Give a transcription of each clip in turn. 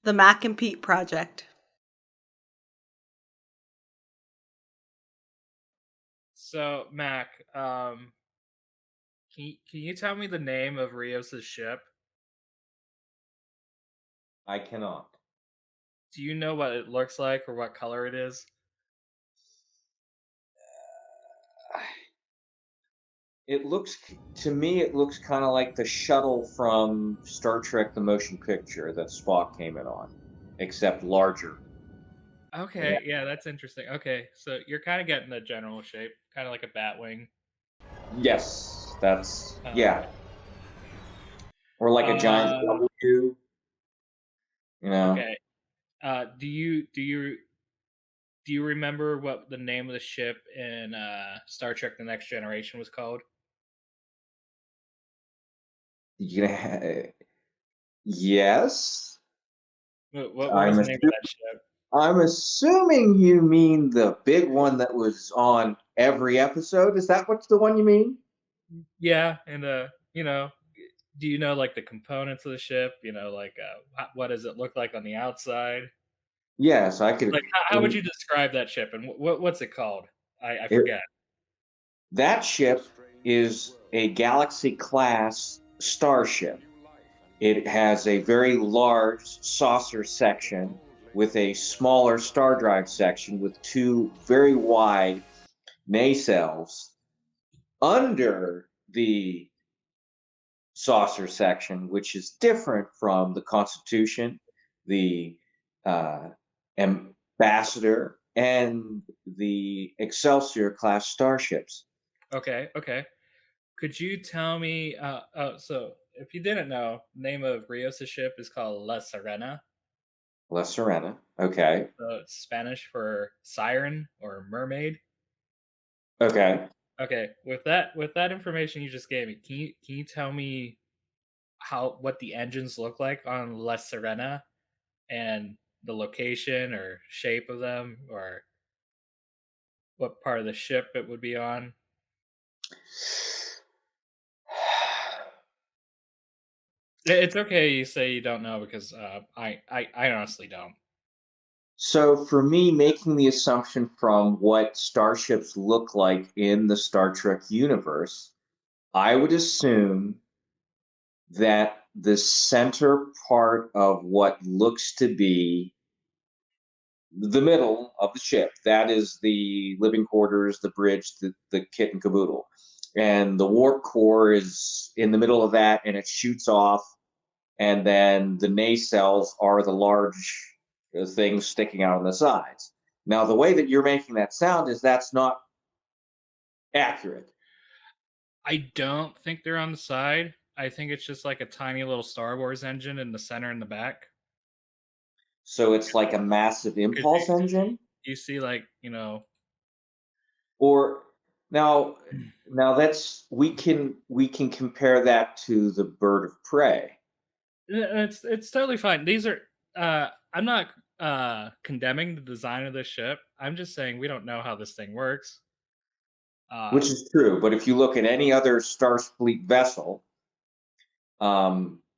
The Mac and Pete Project. So, Mac, can you tell me the name of Rios's ship? I cannot. Do you know what it looks like or what color it is? It looks to me. It looks kind of like the shuttle from Star Trek: The Motion Picture that Spock came in on, except larger. Yeah. Okay, yeah, that's interesting. Okay, so you're kind of getting the general shape, kind of like a bat wing. Yes, that's Okay. yeah, or like a giant Uh, W. You know. okay. Do you remember what the name of the ship in Star Trek: The Next Generation was called? You gonna yes. What was I'm the name of assu- that ship? I'm assuming you mean the big one that was on every episode. Is that what's the one you mean? Yeah, and do you know like the components of the ship? Like what does it look like on the outside? Yes, I could. Like how would you describe that ship, and what's it called? I It, forget. that ship is a Galaxy class starship. It has a very large saucer section with a smaller star drive section with two very wide nacelles under the saucer section, which is different from the Constitution, the uh, Ambassador, and the Excelsior class starships. Okay. Could you tell me? So if you didn't know, the name of Rios' ship is called La Sirena. La Serena. Okay. So it's Spanish for siren or mermaid. Okay. Okay, with that information you just gave me, can you tell me what the engines look like on La Sirena and the location or shape of them or what part of the ship it would be on? It's okay you say you don't know because I honestly don't. So, for me, making the assumption from what starships look like in the Star Trek universe, I would assume that the center part of what looks to be the middle of the ship, that is the living quarters, the bridge, the kit and caboodle. And the warp core is in the middle of that and it shoots off. And then the nacelles are the large things sticking out on the sides. Now, the way that you're making that sound is that's not accurate. I don't think they're on the side. I think it's just like a tiny little Star Wars engine in the center and the back. So it's like a massive Because impulse engine. you see, like, Or now, now that's we can compare that to the bird of prey. it's totally fine. These are I'm not condemning the design of this ship. I'm just saying we don't know how this thing works. Which Um, is true. But if you look at any other Starfleet vessel,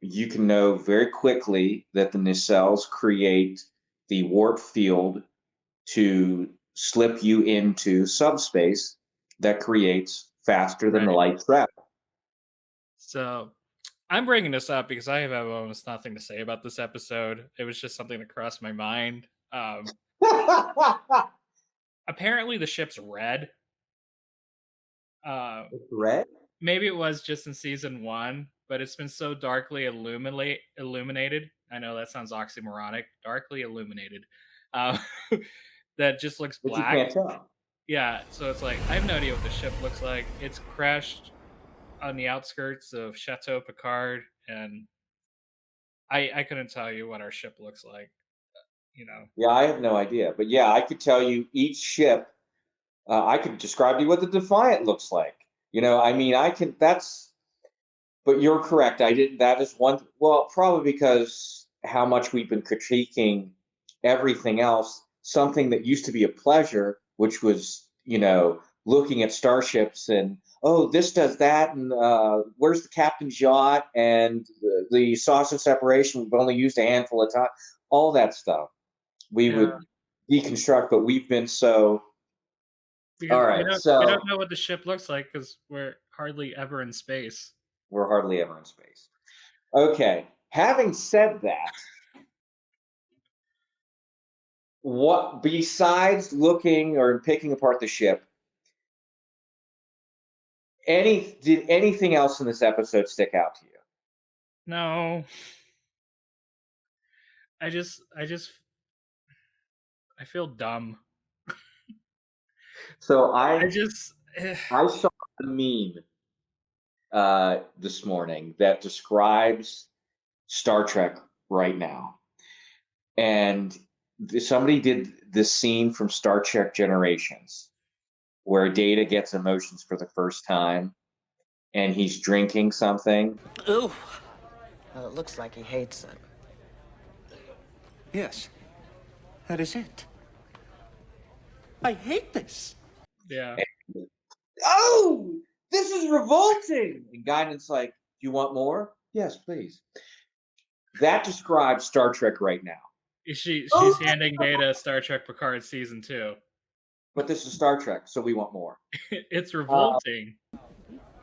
you can know very quickly that the nacelles create the warp field to slip you into subspace that creates faster than the right. light travel. So I'm bringing this up because I have almost nothing to say about this episode. It was just something that crossed my mind. Apparently the ship's red. Uh, It's red? Maybe it was just in season one, but it's been so darkly illuminated. I know that sounds oxymoronic. Darkly illuminated. Uh, that just looks But you black. can't tell. Yeah, so it's like I have no idea what the ship looks like. It's crashed on the outskirts of Chateau Picard, and I couldn't tell you what our ship looks like. You know, Yeah, I have no idea. But yeah, I could tell you each ship. I could describe to you what the Defiant looks like. I mean, I can. That's. But you're correct. I didn't. That is one. Well, probably because how much we've been critiquing everything else. Something that used to be a pleasure, which was looking at starships and oh, this does that, and where's the captain's yacht and the saucer separation we've only used a handful of times. all that stuff. We would deconstruct, but we've been so. Because All we right, don't we don't so know what the ship looks like because we're hardly ever in space. we're hardly ever in space. Okay, having said that, what besides looking or picking apart the ship, did anything else in this episode stick out to you? No. I feel dumb. So I I just saw a meme this morning that describes Star Trek right now, and somebody did this scene from Star Trek Generations where Data gets emotions for the first time, and he's drinking something. Ooh. Well, it looks like he hates it. Yes, that is it. I hate this. yeah. Oh, this is revolting! And Guinan's like, "Do you want more?" "Yes, please." That describes Star Trek right now. She's handing Data Star Trek Picard season 2. But this is Star Trek, so we want more. It's revolting.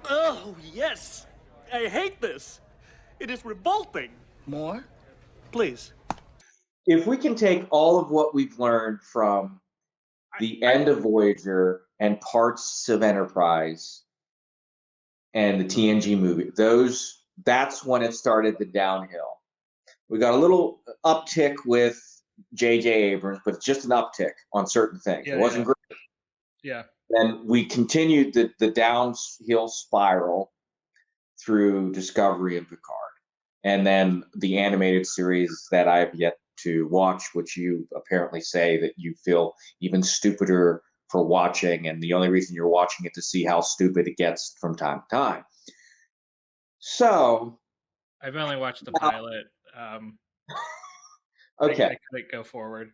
Oh, yes. I hate this. It is revolting. More? Please. If we can take all of what we've learned from the end of Voyager and parts of Enterprise and the TNG movie, that's when it started the downhill. We got a little uptick with J.J. Abrams, but it's just an uptick on certain things. Yeah, it wasn't great. Yeah. Then we continued the downhill spiral through Discovery and Picard. And then the animated series that I have yet to watch, which you apparently say that you feel even stupider for watching, and the only reason you're watching it to see how stupid it gets from time to time. So I've only watched the pilot. Okay. I couldn't go forward.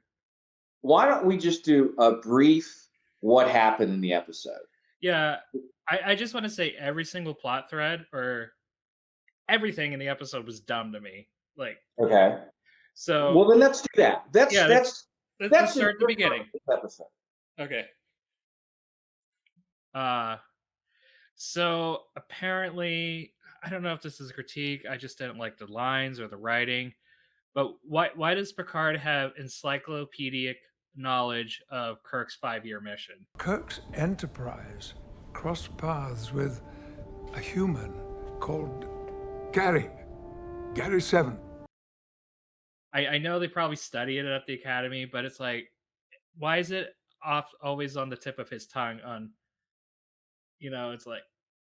Why don't we just do a brief what happened in the episode? Yeah, I just want to say every single plot thread or everything in the episode was dumb to me. Like, Okay. so Well, then let's do that. Let's let's start at the beginning. Episode. Okay. So apparently, I don't know if this is a critique. I just didn't like the lines or the writing. But why does Picard have encyclopedic knowledge of Kirk's 5-year mission? Kirk's Enterprise crossed paths with a human called Gary 7. I know they probably study it at the academy, but it's like, why is it always on the tip of his tongue? It's like,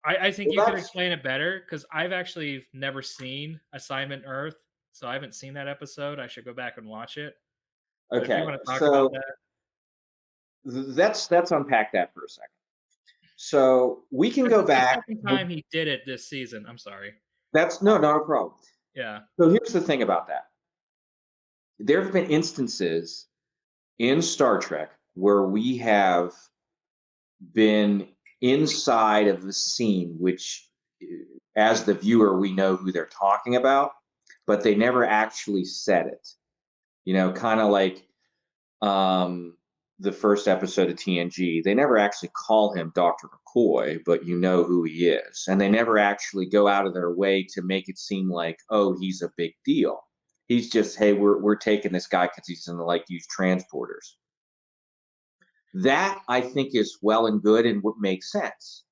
I think you could explain it better, because I've actually never seen Assignment Earth, so I haven't seen that episode. I should go back and watch it. But if you Okay, want to talk about that, let's unpack that for a second. So we can go back. The second time he did it this season. I'm sorry. That's not a problem. Yeah. So here's the thing about that. There have been instances in Star Trek where we have been inside of the scene, which, as the viewer, we know who they're talking about, but they never actually said it. Kind of like the first episode of TNG. They never actually call him Dr. McCoy, but you know who he is. And they never actually go out of their way to make it seem like, oh, he's a big deal. He's just, hey, we're taking this guy because he's in these transporters. That, I think, is well and good and what makes sense.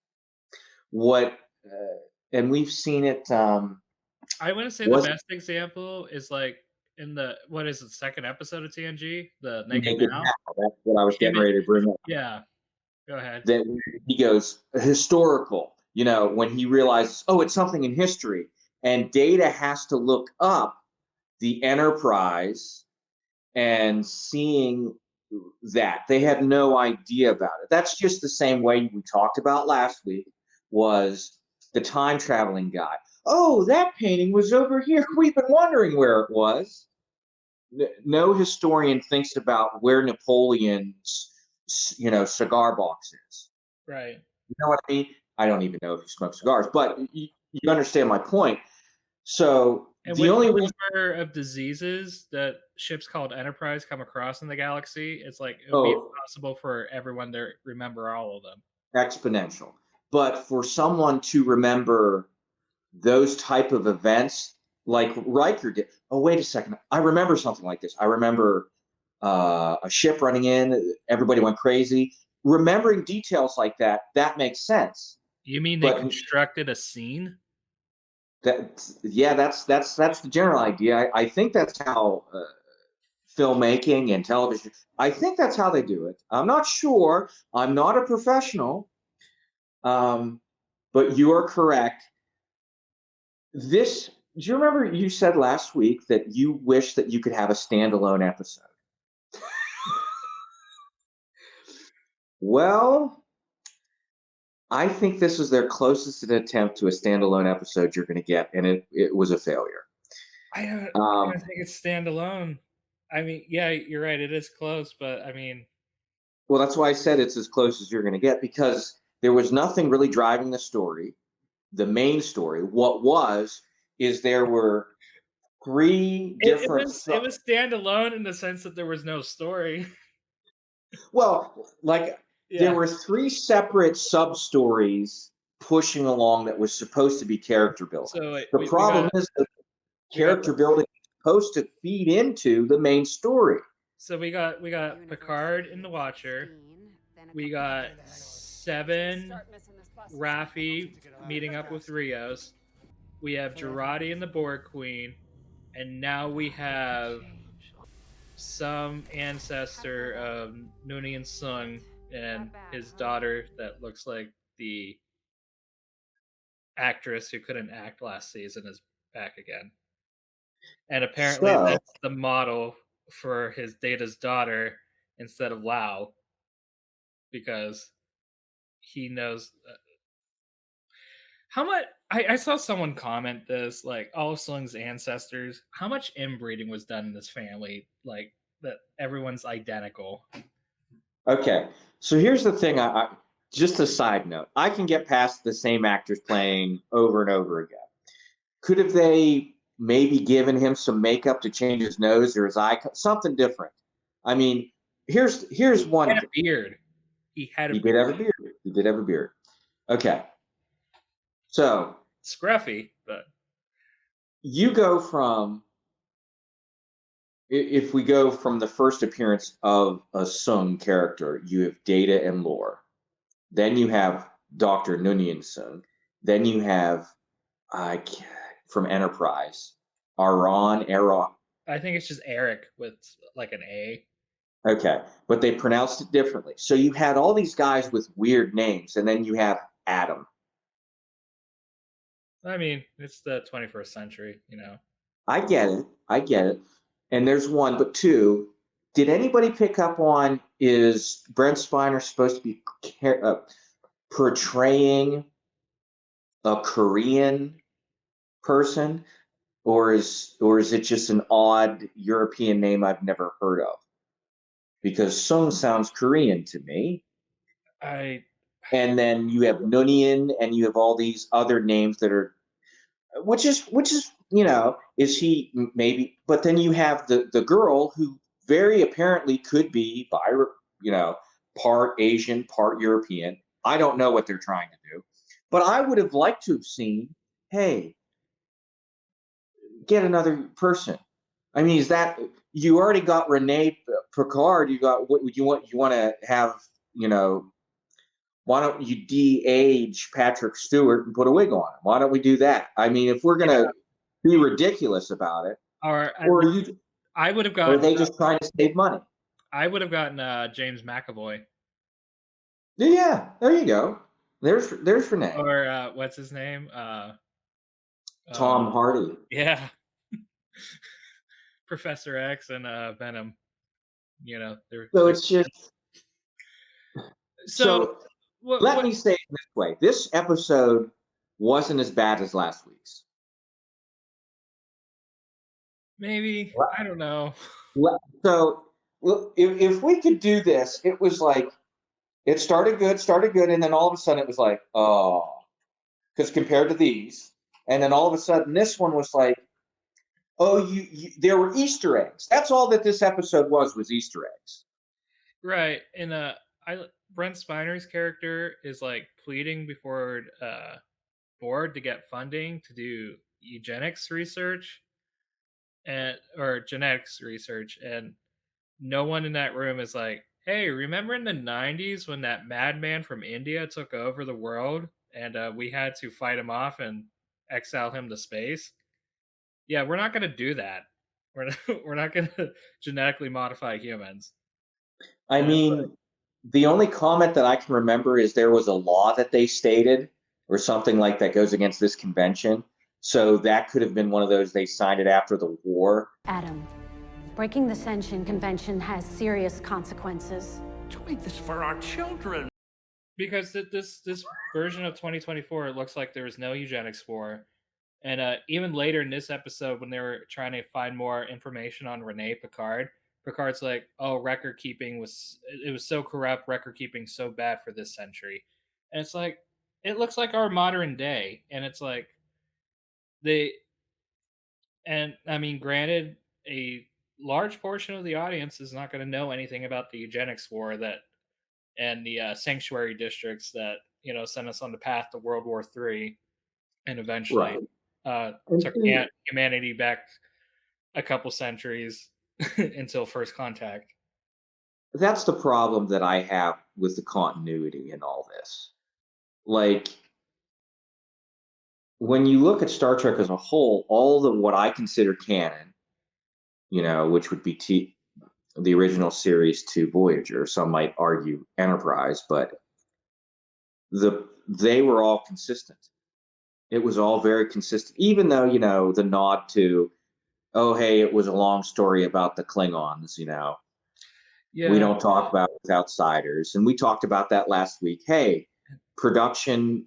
And we've seen it. I want to say the best example is like in the second episode of TNG, the Naked Now. That's what I was getting ready to bring up. Yeah, go ahead. That he goes historical. When he realizes, oh, it's something in history, and Data has to look up the Enterprise and seeing that they had no idea about it. That's just the same way we talked about last week was the time traveling guy. Oh, that painting was over here. We've been wondering where it was. No historian thinks about where Napoleon's, cigar box is. Right. You know what I mean? I don't even know if he smokes cigars, but you understand my point. So And The with only the reason, number of diseases that ships called Enterprise come across in the galaxy, it's like it would be impossible for everyone to remember all of them. exponential. But for someone to remember those type of events, like Riker did. Oh, wait a second. I remember something like this. I remember a ship running in. Everybody went crazy. Remembering details like that makes sense. You mean they But constructed a scene? that's the general idea. I think that's how filmmaking and television. I think that's how they do it. I'm not sure. I'm not a professional, but you are correct. This. Do you remember you said last week that you wish that you could have a standalone episode? Well, I think this is their closest attempt to a standalone episode you're going to get, and it was a failure. I don't think it's standalone. I mean, yeah, you're right. It is close, but I mean, well, that's why I said it's as close as you're going to get, because there was nothing really driving the story, the main story. What is there were three different. It was standalone in the sense that there was no story. Well, like there were three separate sub stories pushing along that was supposed to be character building. So the problem is that character building is supposed to feed into the main story. So we got Picard in the Watcher. We got Seven, Raffi meeting up with Rios. We have Jurati and the Borg Queen, and now we have some ancestor of Noonien Sung and his daughter that looks like the actress who couldn't act last season is back again. And apparently that's the model for his Data's daughter instead of Lau, because he knows how much. I saw someone comment this, like, all of Sung's ancestors, how much inbreeding was done in this family, like that everyone's identical. Okay, so here's the thing. I just a side note. I can get past the same actors playing over and over again. Could have they maybe given him some makeup to change his nose or his eye, something different? I mean, here's one. He had a beard. He did have a beard. He did have a beard. Okay. So scruffy, but you go from, if we go from the first appearance of a Sung character, you have Data and Lore. Then you have Dr. Noonien Sung. Then you have from Enterprise, Aaron. I think it's just Eric with like an A. Okay, but they pronounced it differently. So you had all these guys with weird names, and then you have Adam. I mean, it's the 21st century, you know. I get it. And there's one, but two. Did anybody pick up on, is Brent Spiner supposed to be portraying a Korean person, or is it just an odd European name I've never heard of? Because Sung sounds Korean to me. And then you have Noonien, and you have all these other names that are, which is you know, is he maybe? But then you have the girl who very apparently could be part Asian, part European. I don't know what they're trying to do, but I would have liked to have seen, hey, get another person. I mean, is that, you already got Renee Picard? You got what you want? You want to have, you know? Why don't you de-age Patrick Stewart and put a wig on him? Why don't we do that? I mean, if we're gonna be ridiculous about it, or I would have gotten. Or are they just trying to save money? I would have gotten James McAvoy. Yeah, there you go. There's Renee. Or what's his name? Tom Hardy. Yeah. Professor X and Venom. You know, so it's just. So let me say it this way: this episode wasn't as bad as last week's. Maybe. I don't know. So if we could do this, it was like, it started good, and then all of a sudden it was like, oh, because compared to these, and then all of a sudden this one was like, Oh, there were Easter eggs. That's all that this episode was Easter eggs. Right. And Brent Spiner's character is like pleading before board to get funding to do eugenics research or genetics research, and no one in that room is like, hey, remember in the 90s when that madman from India took over the world and we had to fight him off and exile him to space? Yeah, we're not going to do that. We're not going to genetically modify humans. I mean, the only comment that I can remember is there was a law that they stated or something like that goes against this convention. So that could have been one of those they signed it after the war. Adam, breaking the Ascension Convention has serious consequences. Doing this for our children. Because this version of 2024, it looks like there was no eugenics war. And even later in this episode, when they were trying to find more information on Renee Picard, Picard's like, oh, record keeping was so corrupt, record keeping so bad for this century. And it's like, it looks like our modern day. And it's like, I mean, granted, a large portion of the audience is not going to know anything about the eugenics war and the sanctuary districts that, sent us on the path to World War III and eventually took humanity back a couple centuries until First Contact. That's the problem that I have with the continuity in all this. Like, when you look at Star Trek as a whole, all of what I consider canon, which would be the original series to Voyager, some might argue Enterprise, but they were all consistent. It was all very consistent, even though, the nod to, oh, hey, it was a long story about the Klingons, Yeah. We don't talk about it with outsiders. And we talked about that last week. Hey, production,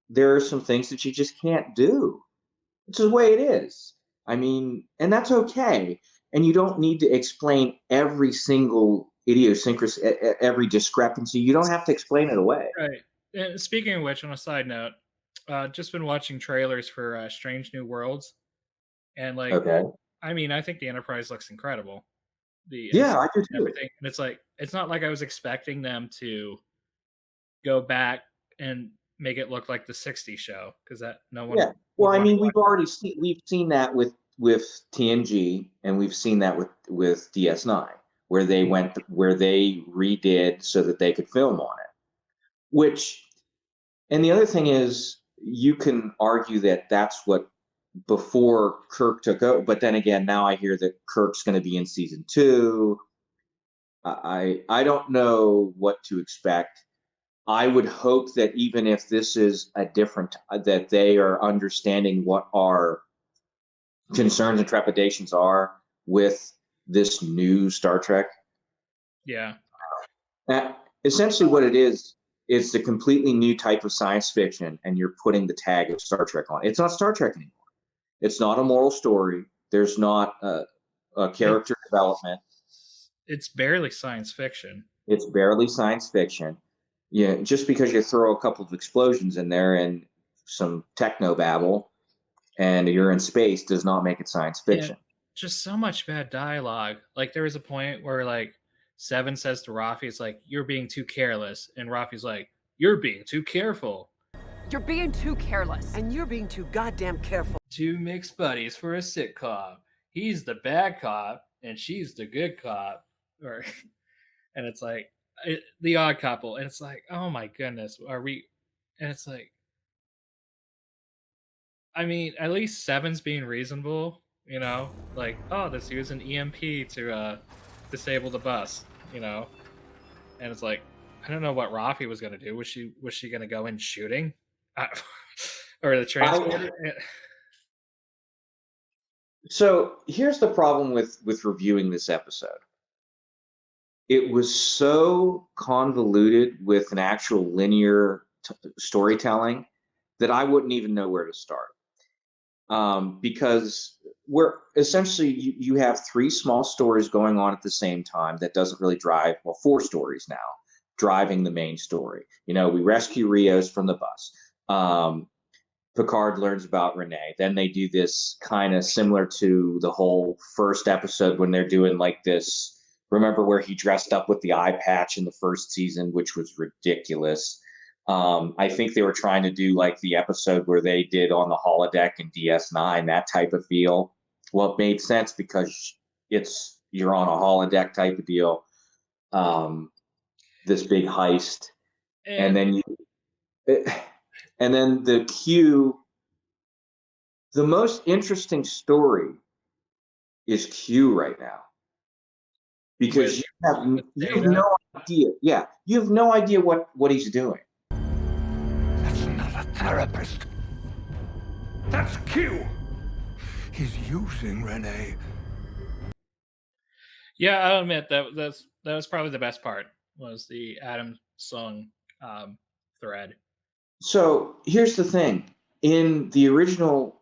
there are some things that you just can't do. It's the way it is. I mean, and that's okay. And you don't need to explain every single idiosyncrasy, every discrepancy. You don't have to explain it away. Right. And speaking of which, on a side note, just been watching trailers for Strange New Worlds. And I mean, I think the Enterprise looks incredible. I do too. Everything. And it's not like I was expecting them to go back and make it look like the 60s show, because that no one. Yeah. Well, I mean, we've seen that with TNG, and we've seen that with DS9, where they redid so that they could film on it. And the other thing is, you can argue that that's what before Kirk took over, but then again, now I hear that Kirk's going to be in season 2. I don't know what to expect. I would hope that even if this is that they are understanding what our concerns and trepidations are with this new Star Trek. Yeah. Essentially what it is, it's a completely new type of science fiction, and you're putting the tag of Star Trek on. It's not Star Trek anymore. It's not a moral story. There's not a character development. It's barely science fiction. It's barely science fiction. Yeah, just because you throw a couple of explosions in there and some techno babble and you're in space does not make it science fiction. Yeah, just so much bad dialogue. Like, there was a point where, like, Seven says to Rafi, it's like, you're being too careless. And Rafi's like, you're being too careful. You're being too careless. And you're being too goddamn careful. 2 mixed buddies for a sitcom. He's the bad cop and she's the good cop. And it's like, the odd couple. And it's like, oh my goodness, are we? And it's like, I mean, at least Seven's being reasonable, like, oh, let's use an EMP to disable the bus, and it's like, I don't know what Rafi was going to do. Was she going to go in shooting? Or the transporter? So here's the problem with reviewing this episode. It was so convoluted with an actual linear storytelling that I wouldn't even know where to start. Because we're essentially, you have 3 small stories going on at the same time that doesn't really drive, 4 stories now, driving the main story. We rescue Rios from the bus. Picard learns about Renee. Then they do this kind of similar to the whole first episode when they're doing like this. Remember where he dressed up with the eye patch in the first season, which was ridiculous. I think they were trying to do like the episode where they did on the holodeck in DS9, that type of feel. Well, it made sense because you're on a holodeck type of deal. This big heist, and then the Q. The most interesting story is Q right now, because you have no idea. Yeah, you have no idea what he's doing. That's not a therapist. That's Q. He's using Renee. Yeah, I'll admit that was probably the best part, was the Adam song thread. So here's the thing: in the original,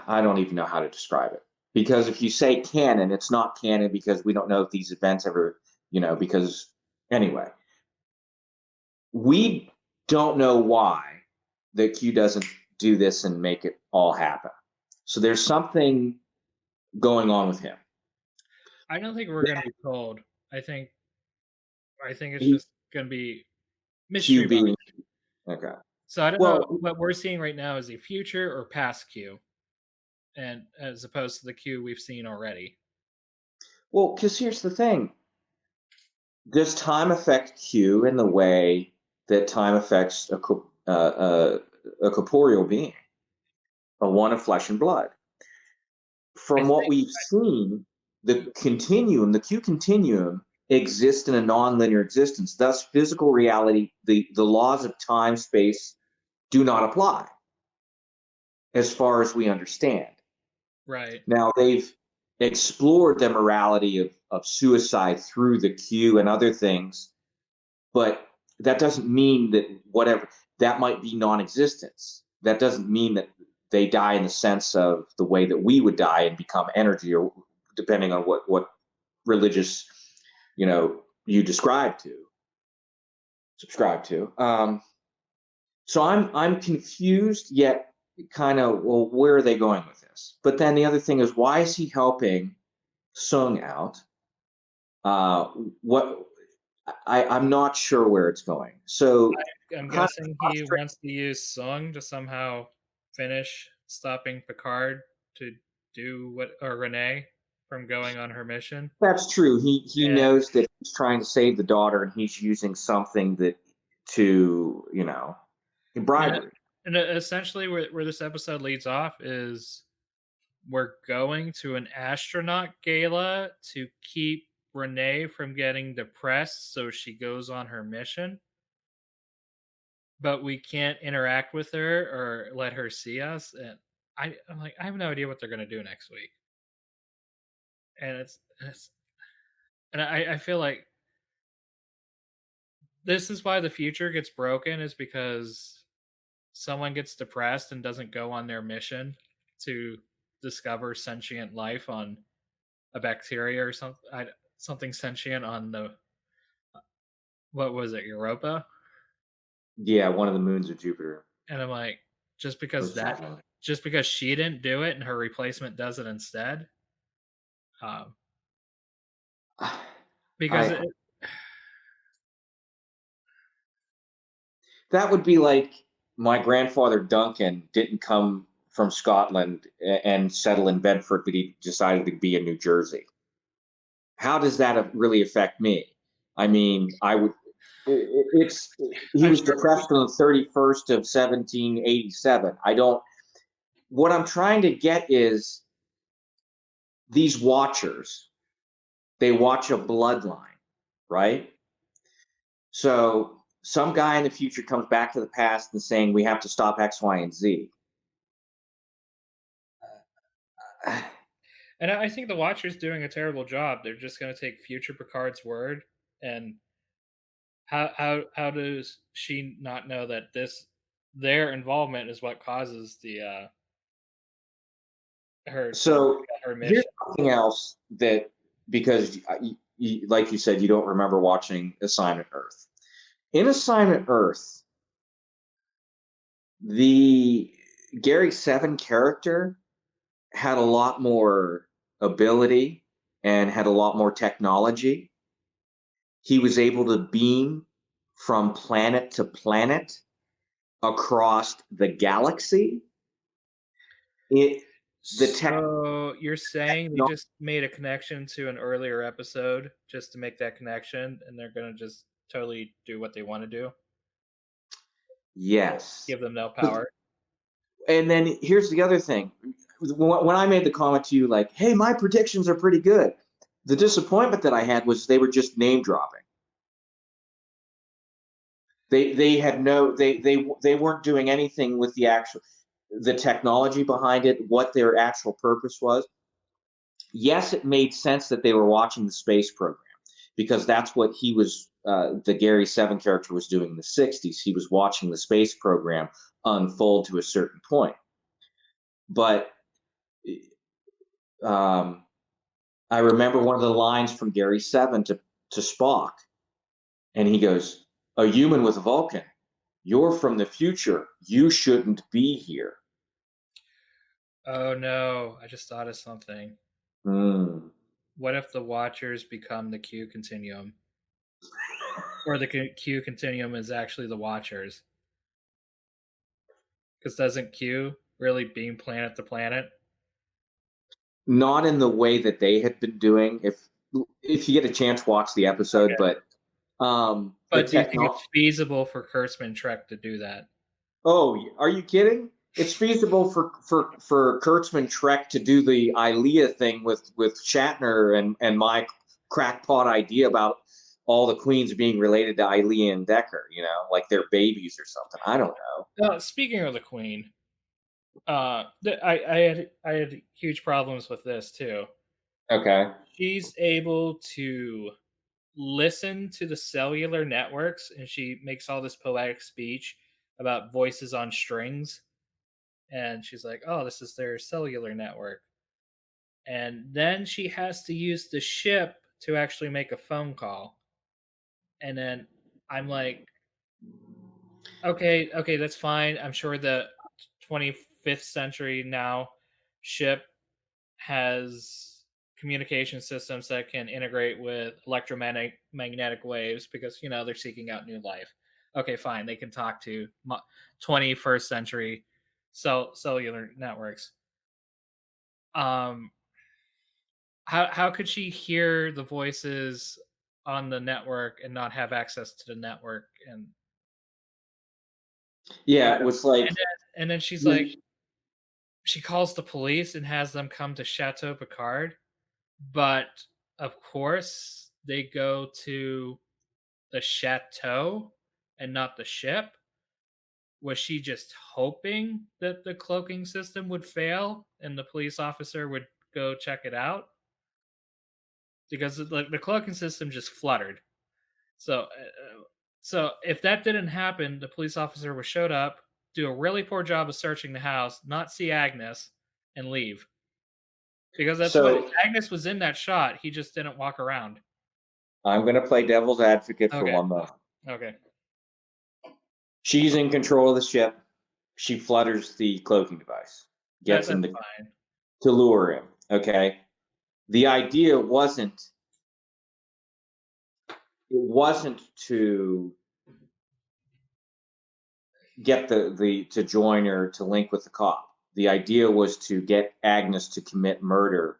I don't even know how to describe it, because if you say canon, it's not canon because we don't know if these events ever, because anyway, we don't know why the Q doesn't do this and make it all happen. So there's something going on with him. I don't think we're going to be told. I think it's just going to be mystery. Q okay. So I don't know what we're seeing right now is the future or past Q, and as opposed to the Q we've seen already. Well, because here's the thing: does time affect Q in the way that time affects a corporeal being, a one of flesh and blood? From what we've seen, the Q continuum exists in a non-linear existence. Thus, physical reality, the laws of time, space, do not apply, as far as we understand. Right. Now, they've explored the morality of suicide through the Q and other things, but that doesn't mean that that might be non-existence. That doesn't mean that they die in the sense of the way that we would die and become energy, or depending on what religious, you subscribe to. So I'm confused, yet kind of, well, where are they going with this? But then the other thing is, why is he helping Sung out? I'm not sure where it's going. So I'm guessing he wants to use Sung to somehow finish stopping Picard to do Renee from going on her mission. That's true. He knows that he's trying to save the daughter, and he's using something to bribery. And essentially, where this episode leads off is we're going to an astronaut gala to keep Renee from getting depressed, so she goes on her mission. But we can't interact with her or let her see us, and I'm like, I have no idea what they're going to do next week. And I feel like this is why the future gets broken, is because someone gets depressed and doesn't go on their mission to discover sentient life on a bacteria or something sentient on the, what was it, Europa? Yeah, one of the moons of Jupiter. And I'm like, just because she didn't do it and her replacement does it instead. Because that would be like my grandfather Duncan didn't come from Scotland and settle in Bedford, but he decided to be in New Jersey. How does that really affect me? I mean, he was depressed on the 31st of 1787. What I'm trying to get is these watchers, they watch a bloodline, right? So some guy in the future comes back to the past and saying, we have to stop X, Y, and Z. And I think the Watcher's doing a terrible job. They're just going to take future Picard's word, and how does she not know that their involvement is what causes her mission? Here's something else that, because like you said, you don't remember watching Assignment Earth. In Assignment Earth, The Gary Seven character had a lot more ability and had a lot more technology. He was able to beam from planet to planet across the galaxy. So you're saying they just made a connection to an earlier episode just to make that connection, and they're gonna just totally do what they want to do? Yes. Give them no power. And then here's the other thing. When I made the comment to you, like, hey, my predictions are pretty good, the disappointment that I had was they were just name dropping. They had no they weren't doing anything with the technology behind it, what their actual purpose was. Yes, it made sense that they were watching the space program because that's what he was. The Gary Seven character was doing in the '60s. He was watching the space program unfold to a certain point. But I remember one of the lines from Gary Seven to Spock, and he goes, "A human with a Vulcan. You're from the future. You shouldn't be here." Oh no! I just thought of something. What if the Watchers become the Q Continuum? Or the Q Continuum is actually the Watchers? Because doesn't Q really beam planet to planet? Not in the way that they had been doing. If you get a chance, watch the episode. Okay. But do you think it's feasible for Kurtzman Trek to do that? Oh, are you kidding? It's feasible for Kurtzman Trek to do the Ilea thing with Shatner and my crackpot idea about all the queens being related to Ilea and Decker, like they're babies or something. I don't know. Speaking of the Queen, I had huge problems with this too. Okay. She's able to listen to the cellular networks, and she makes all this poetic speech about voices on strings. And she's like, "Oh, this is their cellular network." And then she has to use the ship to actually make a phone call. And then I'm like, okay, that's fine. I'm sure the 25th century now ship has communication systems that can integrate with electromagnetic waves because, they're seeking out new life. Okay, fine. They can talk to 21st century cellular networks. How could she hear the voices on the network and not have access to the network? And yeah, it was like, and then she's like, she calls the police and has them come to Chateau Picard, but of course they go to the chateau and not the ship. Was she just hoping that the cloaking system would fail and the police officer would go check it out? Because the cloaking system just fluttered. So if that didn't happen, the police officer would showed up, do a really poor job of searching the house, not see Agnes, and leave. Because that's what Agnes was in that shot. He just didn't walk around. I'm going to play devil's advocate for one moment. Okay. She's in control of the ship. She flutters the cloaking device, gets him to lure him. Okay. The idea wasn't to get to join or to link with the cop. The idea was to get Agnes to commit murder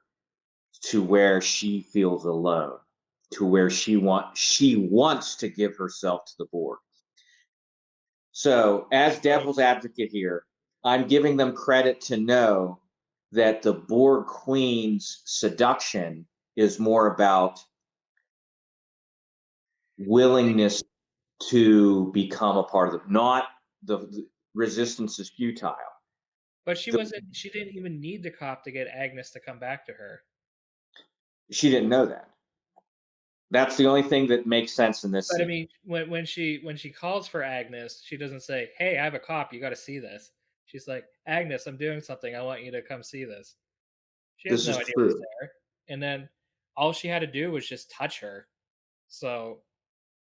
to where she feels alone, to where she wants to give herself to the Borg. So, as devil's advocate here, I'm giving them credit to know that the Borg Queen's seduction is more about willingness to become a part of it, not the resistance is futile. But she didn't even need the cop to get Agnes to come back to her. She didn't know that. That's the only thing that makes sense in this But scene. I mean, when she calls for Agnes, she doesn't say, "Hey, I have a cop. You got to see this." She's like, "Agnes, I'm doing something. I want you to come see this." She has no idea what's there. And then all she had to do was just touch her. So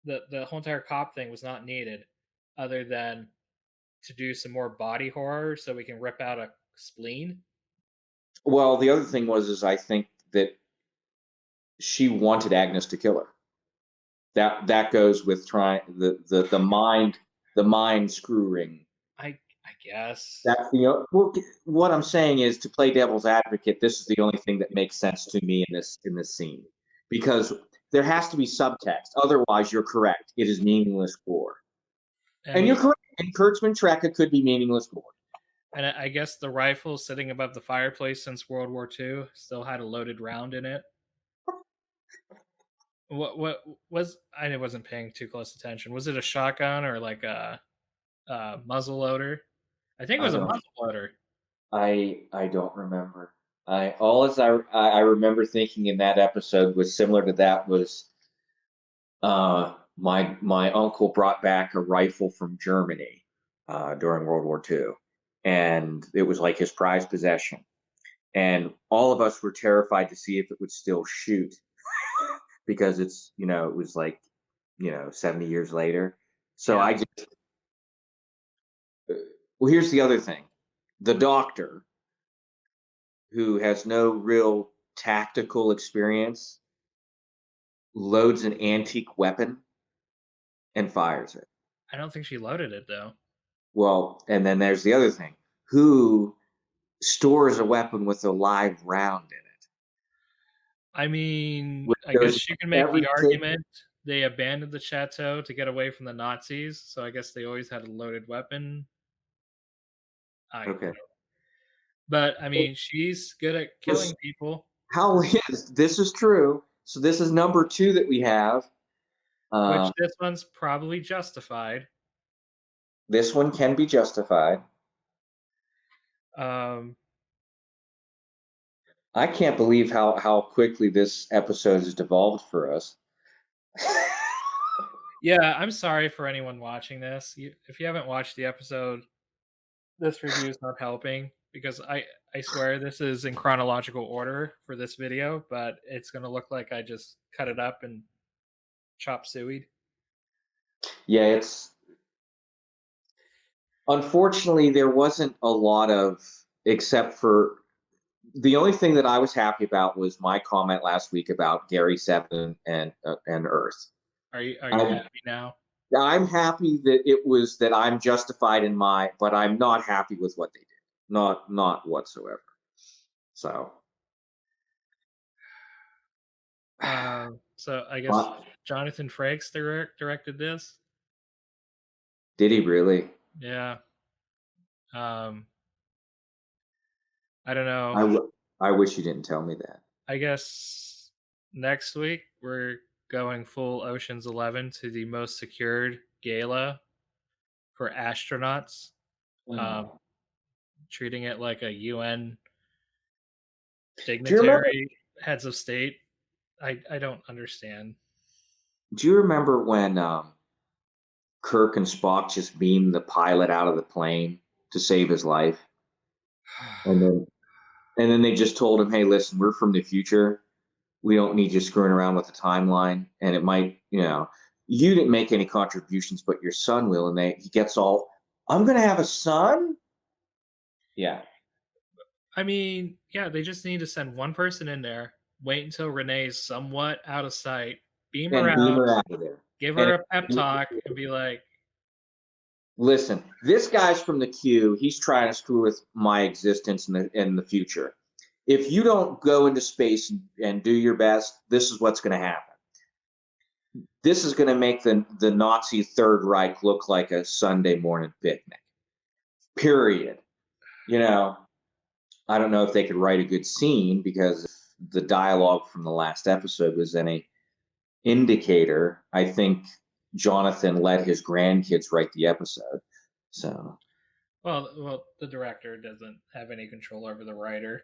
the whole entire cop thing was not needed, other than to do some more body horror so we can rip out a spleen. Well, the other thing is I think that she wanted Agnes to kill her. That goes with trying the mind screwing. I guess. That's what I'm saying is, to play devil's advocate, this is the only thing that makes sense to me in this scene, because there has to be subtext. Otherwise, you're correct. It is meaningless gore. And you're correct. In Kurtzman Trek, it could be meaningless gore. And I guess the rifle sitting above the fireplace since World War II still had a loaded round in it. What was, I wasn't paying too close attention. Was it a shotgun or like a muzzle loader? I think it was a muzzle loader. I don't remember. I remember thinking in that episode was similar to that was my uncle brought back a rifle from Germany during World War II, and it was like his prized possession. And all of us were terrified to see if it would still shoot because it's, it was like, 70 years later. So yeah. Well, here's the other thing. The doctor, who has no real tactical experience, loads an antique weapon and fires it. I don't think she loaded it, though. Well, and then there's the other thing. Who stores a weapon with a live round in it? I mean, I guess you can make the argument they abandoned the chateau to get away from the Nazis, so I guess they always had a loaded weapon. Okay. But, I mean, she's good at killing people. This is true. So this is number 2 that we have. Which this one's probably justified. This one can be justified. I can't believe how quickly this episode has devolved for us. Yeah, I'm sorry for anyone watching this. If you haven't watched the episode, this review is not helping, because I swear this is in chronological order for this video, but it's going to look like I just cut it up and chop sueyed. Yeah, it's... Unfortunately, there wasn't a lot of... Except for... The only thing that I was happy about was my comment last week about Gary 7 and Earth. Are you happy now? I'm happy that I'm justified in but I'm not happy with what they did. Not whatsoever. So. So I guess Jonathan Frakes directed this. Did he really? Yeah. I don't know. I wish you didn't tell me that. I guess next week we're going full Ocean's 11 to the most secured gala for astronauts. Treating it like a UN dignitary, heads of state. I don't understand. Do you remember when Kirk and Spock just beamed the pilot out of the plane to save his life? And then they just told him, hey, listen, we're from the future. We don't need you screwing around with the timeline. And it might, you didn't make any contributions, but your son will. And he gets all, I'm going to have a son? Yeah. I mean, yeah, they just need to send one person in there, wait until Renee's somewhat out of sight, beam her out of there. Give her a pep talk, and be like, listen, this guy's from the Q. He's trying to screw with my existence in the future. If you don't go into space and do your best, this is what's going to happen. This is going to make the Nazi Third Reich look like a Sunday morning picnic. Period. I don't know if they could write a good scene, because the dialogue from the last episode was any indicator. I think Jonathan let his grandkids write the episode. So, well, the director doesn't have any control over the writer.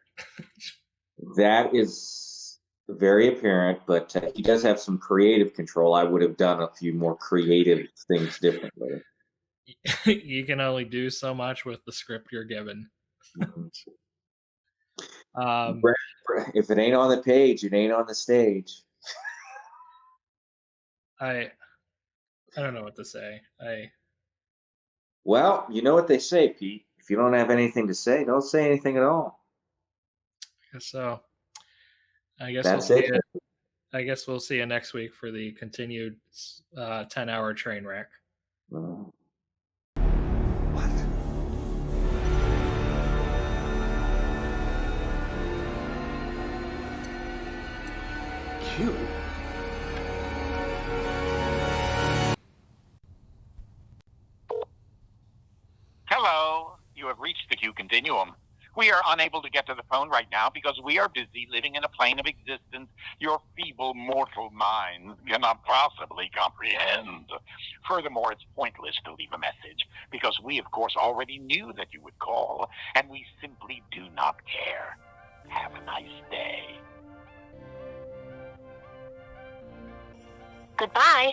That is very apparent, but he does have some creative control. I would have done a few more creative things differently. You can only do so much with the script you're given. If it ain't on the page, it ain't on the stage. I don't know what to say. Well, you know what they say, Pete. If you don't have anything to say, don't say anything at all. So, I guess That's we'll see it. it. I guess we'll see you next week for the continued 10-hour train wreck. What? Q? Hello. You have reached the Q Continuum. We are unable to get to the phone right now because we are busy living in a plane of existence your feeble mortal minds cannot possibly comprehend. Furthermore, it's pointless to leave a message because we, of course, already knew that you would call, and we simply do not care. Have a nice day. Goodbye.